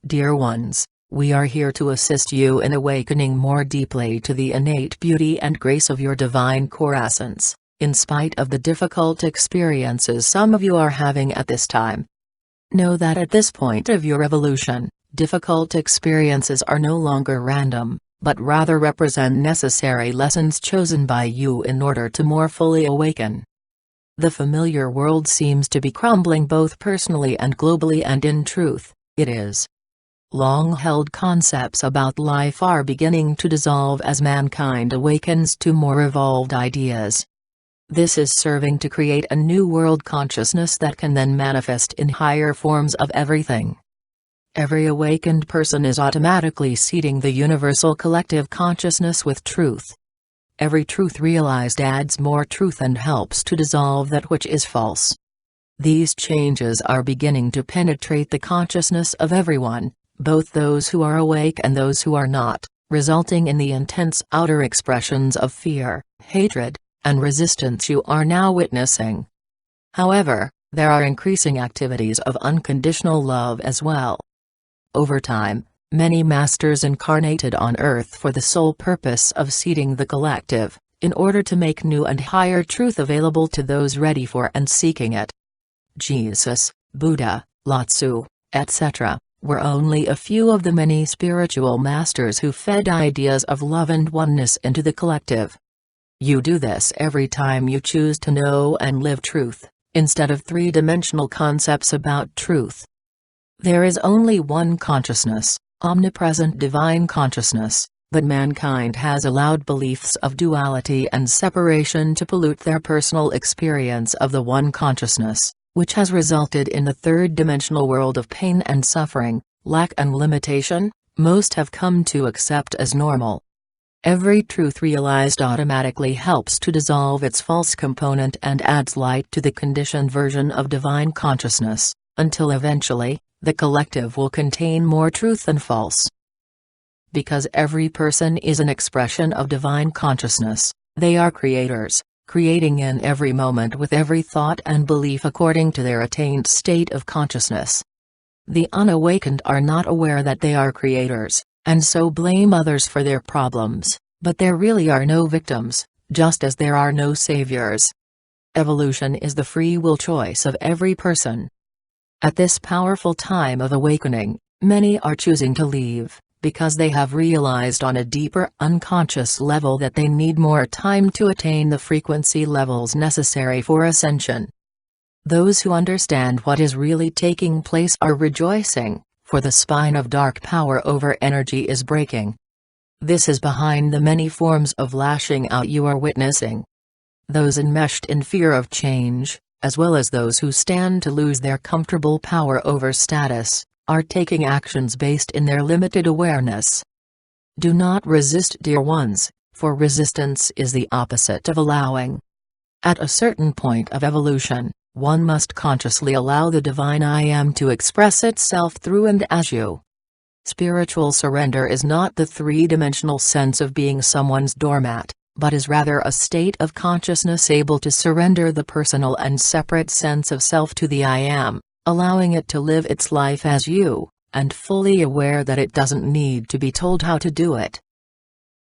Dear ones, we are here to assist you in awakening more deeply to the innate beauty and grace of your divine core essence, in spite of the difficult experiences some of you are having at this time. Know that at this point of your evolution, difficult experiences are no longer random, but rather represent necessary lessons chosen by you in order to more fully awaken. The familiar world seems to be crumbling both personally and globally, and in truth, it is. Long-held concepts about life are beginning to dissolve as mankind awakens to more evolved ideas. This is serving to create a new world consciousness that can then manifest in higher forms of everything. Every awakened person is automatically seeding the universal collective consciousness with truth. Every truth realized adds more truth and helps to dissolve that which is false. These changes are beginning to penetrate the consciousness of everyone, both those who are awake and those who are not, resulting in the intense outer expressions of fear, hatred, and resistance you are now witnessing. However, there are increasing activities of unconditional love as well. Over time, many masters incarnated on Earth for the sole purpose of seeding the collective, in order to make new and higher truth available to those ready for and seeking it. Jesus, Buddha, Lao Tzu, etc., were only a few of the many spiritual masters who fed ideas of love and oneness into the collective. You do this every time you choose to know and live truth, instead of three-dimensional concepts about truth. There is only one consciousness, omnipresent divine consciousness, but mankind has allowed beliefs of duality and separation to pollute their personal experience of the one consciousness, which has resulted in the third-dimensional world of pain and suffering, lack and limitation, most have come to accept as normal. Every truth realized automatically helps to dissolve its false component and adds light to the conditioned version of divine consciousness, until eventually, the collective will contain more truth than false. Because every person is an expression of divine consciousness, they are creators, creating in every moment with every thought and belief according to their attained state of consciousness. The unawakened are not aware that they are creators, and so blame others for their problems, but there really are no victims, just as there are no saviors. Evolution is the free will choice of every person. At this powerful time of awakening, many are choosing to leave, because they have realized on a deeper unconscious level that they need more time to attain the frequency levels necessary for ascension. Those who understand what is really taking place are rejoicing, for the spine of dark power over energy is breaking. This is behind the many forms of lashing out you are witnessing. Those enmeshed in fear of change, as well as those who stand to lose their comfortable power over status, are taking actions based in their limited awareness. Do not resist, dear ones, for resistance is the opposite of allowing. At a certain point of evolution, one must consciously allow the divine I Am to express itself through and as you. Spiritual surrender is not the three-dimensional sense of being someone's doormat, but is rather a state of consciousness able to surrender the personal and separate sense of self to the I Am, allowing it to live its life as you, and fully aware that it doesn't need to be told how to do it.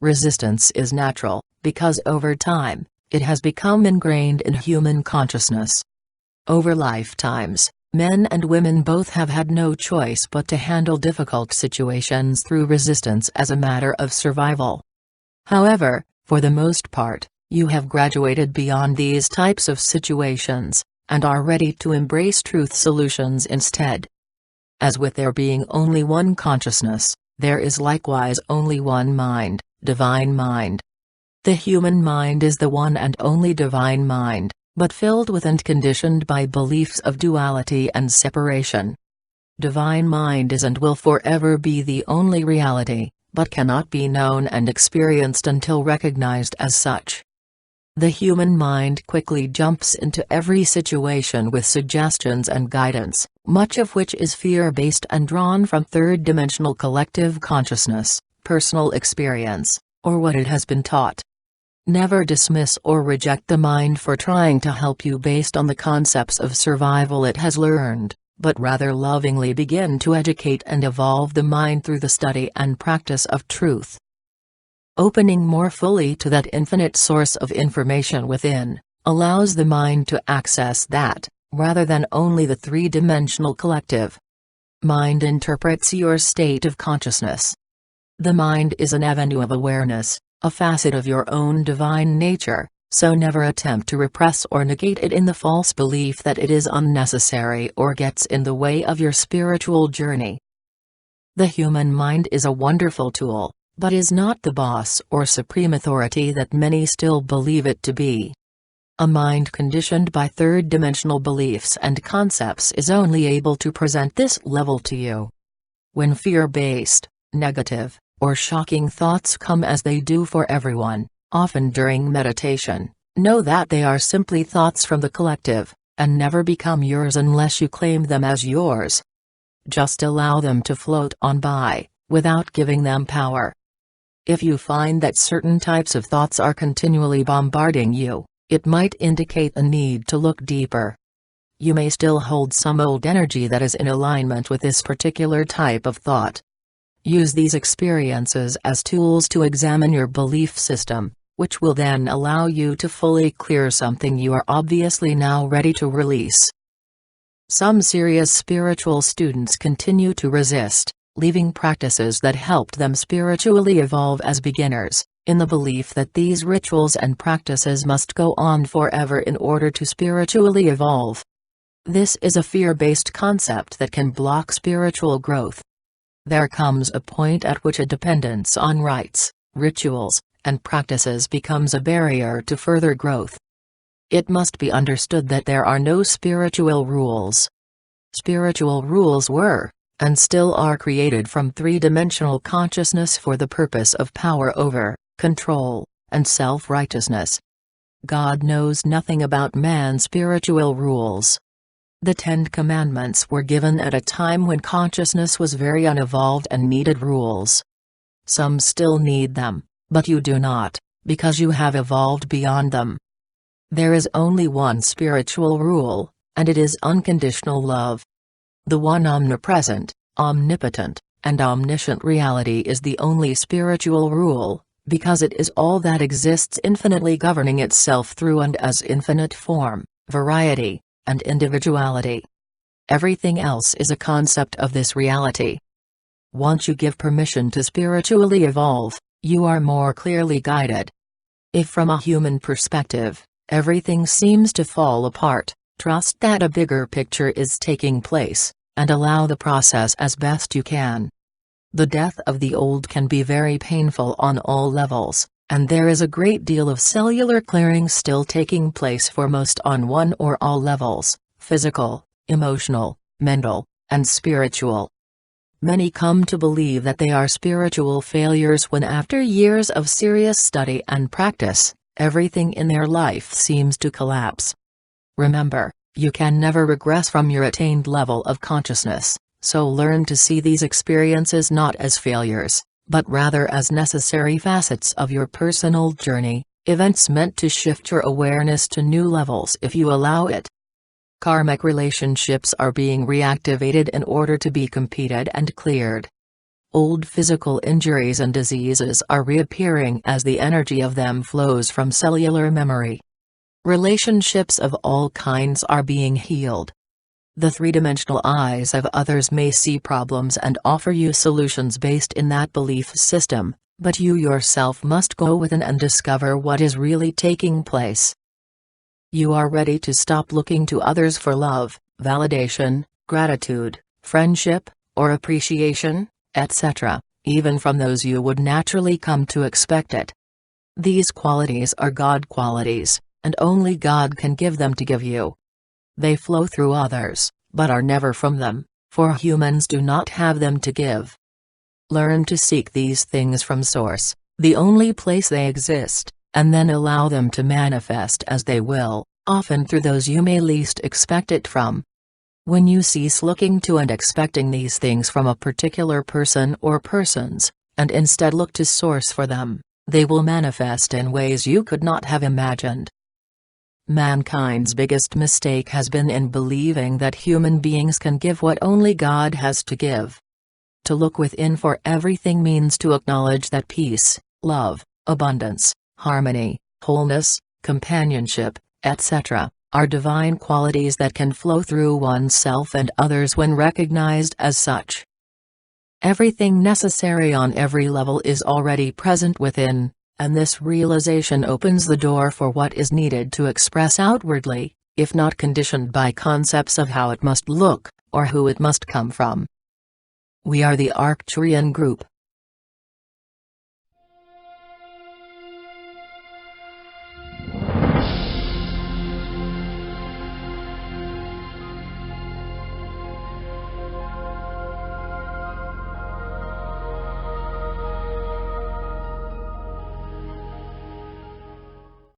Resistance is natural, because over time, it has become ingrained in human consciousness. Over lifetimes, men and women both have had no choice but to handle difficult situations through resistance as a matter of survival. However, for the most part, you have graduated beyond these types of situations, and are ready to embrace truth solutions instead. As with there being only one consciousness, there is likewise only one mind, divine mind. The human mind is the one and only divine mind, but filled with and conditioned by beliefs of duality and separation. Divine mind is and will forever be the only reality, but cannot be known and experienced until recognized as such. The human mind quickly jumps into every situation with suggestions and guidance, much of which is fear-based and drawn from third-dimensional collective consciousness, personal experience, or what it has been taught. Never dismiss or reject the mind for trying to help you based on the concepts of survival it has learned, but rather lovingly begin to educate and evolve the mind through the study and practice of truth. Opening more fully to that infinite source of information within, allows the mind to access that, rather than only the three-dimensional collective. Mind interprets your state of consciousness. The mind is an avenue of awareness, a facet of your own divine nature, so never attempt to repress or negate it in the false belief that it is unnecessary or gets in the way of your spiritual journey. The human mind is a wonderful tool, but is not the boss or supreme authority that many still believe it to be. A mind conditioned by third-dimensional beliefs and concepts is only able to present this level to you. When fear-based, negative, or shocking thoughts come, as they do for everyone, often during meditation, know that they are simply thoughts from the collective, and never become yours unless you claim them as yours. Just allow them to float on by, without giving them power. If you find that certain types of thoughts are continually bombarding you, it might indicate a need to look deeper. You may still hold some old energy that is in alignment with this particular type of thought. Use these experiences as tools to examine your belief system, which will then allow you to fully clear something you are obviously now ready to release. Some serious spiritual students continue to resist, leaving practices that helped them spiritually evolve as beginners, in the belief that these rituals and practices must go on forever in order to spiritually evolve. This is a fear-based concept that can block spiritual growth. There comes a point at which a dependence on rites, rituals, and practices becomes a barrier to further growth. It must be understood that there are no spiritual rules. Spiritual rules were, and still are, created from three-dimensional consciousness for the purpose of power over, control, and self-righteousness. God knows nothing about man's spiritual rules. The Ten Commandments were given at a time when consciousness was very unevolved and needed rules. Some still need them, but you do not, because you have evolved beyond them. There is only one spiritual rule, and it is unconditional love. The one omnipresent, omnipotent, and omniscient reality is the only spiritual rule, because it is all that exists infinitely, governing itself through and as infinite form, variety, and individuality. Everything else is a concept of this reality. Once you give permission to spiritually evolve, you are more clearly guided. If from a human perspective, everything seems to fall apart, trust that a bigger picture is taking place, and allow the process as best you can. The death of the old can be very painful on all levels, and there is a great deal of cellular clearing still taking place for most on one or all levels: physical, emotional, mental, and spiritual. Many come to believe that they are spiritual failures when, after years of serious study and practice, everything in their life seems to collapse. Remember, you can never regress from your attained level of consciousness, so learn to see these experiences not as failures, but rather as necessary facets of your personal journey, events meant to shift your awareness to new levels if you allow it. Karmic relationships are being reactivated in order to be completed and cleared. Old physical injuries and diseases are reappearing as the energy of them flows from cellular memory. Relationships of all kinds are being healed. The three-dimensional eyes of others may see problems and offer you solutions based in that belief system, but you yourself must go within and discover what is really taking place. You are ready to stop looking to others for love, validation, gratitude, friendship, or appreciation, etc., even from those you would naturally come to expect it. These qualities are God qualities, and only God can give them to give you. They flow through others, but are never from them, for humans do not have them to give. Learn to seek these things from Source, the only place they exist, and then allow them to manifest as they will, often through those you may least expect it from. When you cease looking to and expecting these things from a particular person or persons, and instead look to Source for them, they will manifest in ways you could not have imagined. Mankind's biggest mistake has been in believing that human beings can give what only God has to give. To look within for everything means to acknowledge that peace, love, abundance, harmony, wholeness, companionship, etc., are divine qualities that can flow through oneself and others when recognized as such. Everything necessary on every level is already present within, and this realization opens the door for what is needed to express outwardly, if not conditioned by concepts of how it must look, or who it must come from. We are the Arcturian group,